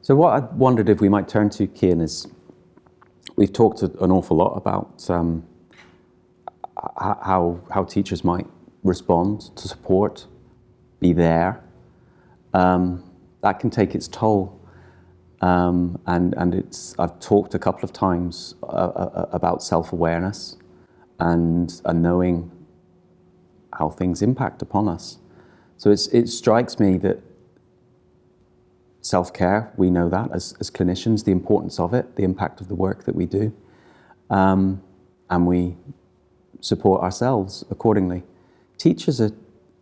So what I wondered if we might turn to, Cian, is we've talked an awful lot about how teachers might respond to support, be there. That can take its toll. And I've talked a couple of times about self-awareness and knowing how things impact upon us. So it strikes me that self-care, we know that as clinicians, the importance of it, the impact of the work that we do, and we support ourselves accordingly. Teachers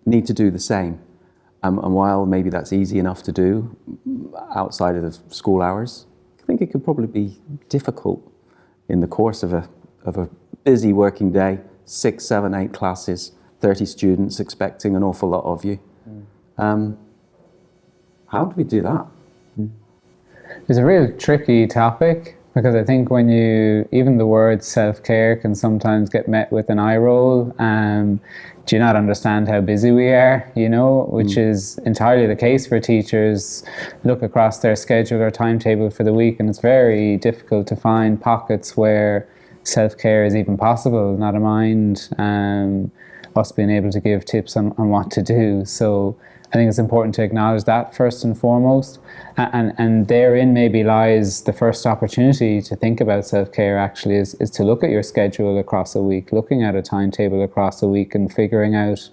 need to do the same, and while maybe that's easy enough to do outside of the school hours, I think it could probably be difficult in the course of a busy working day, 6, 7, 8 classes, 30 students expecting an awful lot of you. How do we do that? It's a real tricky topic, because I think when even the word self-care can sometimes get met with an eye roll. Do you not understand how busy we are, which is entirely the case for teachers. Look across their schedule or timetable for the week, and it's very difficult to find pockets where self-care is even possible, not a mind us being able to give tips on what to do. So I think it's important to acknowledge that first and foremost, and therein maybe lies the first opportunity to think about self-care. Actually is to look at your schedule across a week, looking at a timetable across a week and figuring out,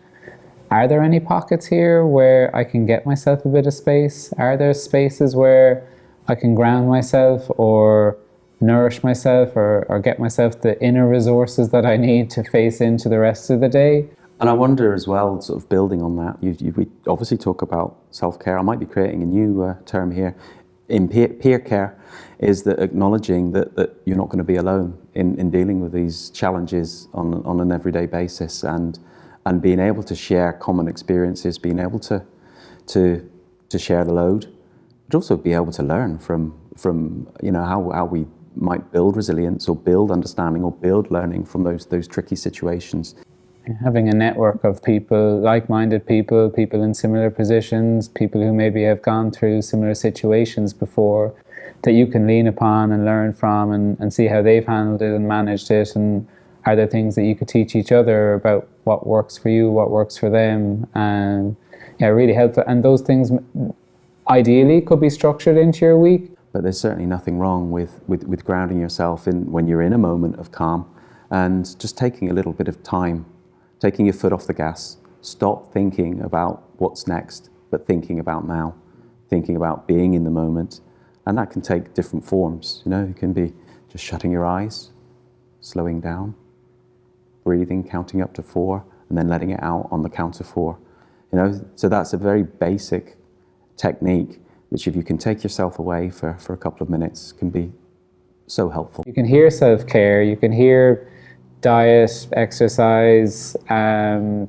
are there any pockets here where I can get myself a bit of space? Are there spaces where I can ground myself or nourish myself or get myself the inner resources that I need to face into the rest of the day? And I wonder as well, sort of building on that, we obviously talk about self-care. I might be creating a new term here. In peer care is that acknowledging that you're not going to be alone in dealing with these challenges on an everyday basis, and being able to share common experiences, being able to share the load, but also be able to learn from how we might build resilience or build understanding or build learning from those tricky situations. Having a network of people, like-minded people in similar positions, people who maybe have gone through similar situations before, that you can lean upon and learn from and see how they've handled it and managed it, and are there things that you could teach each other about what works for you, what works for them, and really helpful. And those things ideally could be structured into your week. But there's certainly nothing wrong with grounding yourself when you're in a moment of calm, and just taking a little bit of time, taking your foot off the gas, stop thinking about what's next, but thinking about now, thinking about being in the moment. And that can take different forms. It can be just shutting your eyes, slowing down, breathing, counting up to 4, and then letting it out on the count of 4. So that's a very basic technique, which if you can take yourself away for a couple of minutes, can be so helpful. You can hear self-care, you can hear diet, exercise,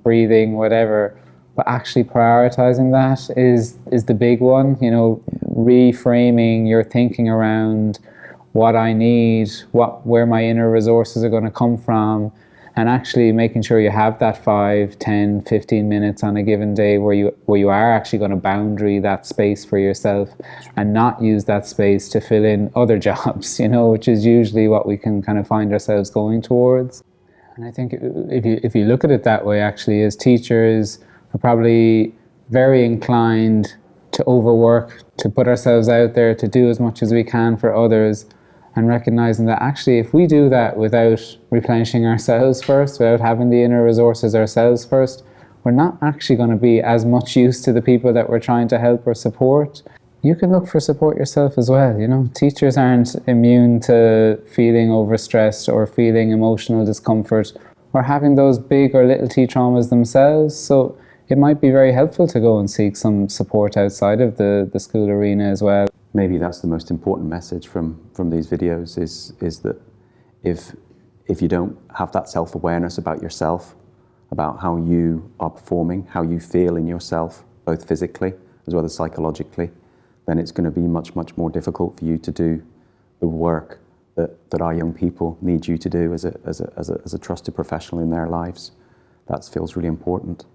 breathing, whatever, but actually prioritizing that is the big one. Reframing your thinking around what I need, where my inner resources are going to come from, and actually making sure you have that 5, 10, 15 minutes on a given day where you are actually going to boundary that space for yourself and not use that space to fill in other jobs, which is usually what we can kind of find ourselves going towards. And I think if you look at it that way, actually, as teachers are probably very inclined to overwork, to put ourselves out there, to do as much as we can for others, and recognizing that actually if we do that without replenishing ourselves first, without having the inner resources ourselves first, we're not actually going to be as much use to the people that we're trying to help or support. You can look for support yourself as well. Teachers aren't immune to feeling overstressed or feeling emotional discomfort or having those big or little T traumas themselves. So it might be very helpful to go and seek some support outside of the school arena as well. Maybe that's the most important message from these videos is that if you don't have that self-awareness about yourself, about how you are performing, how you feel in yourself, both physically as well as psychologically, then it's going to be much, much more difficult for you to do the work that our young people need you to do as a trusted professional in their lives. That feels really important.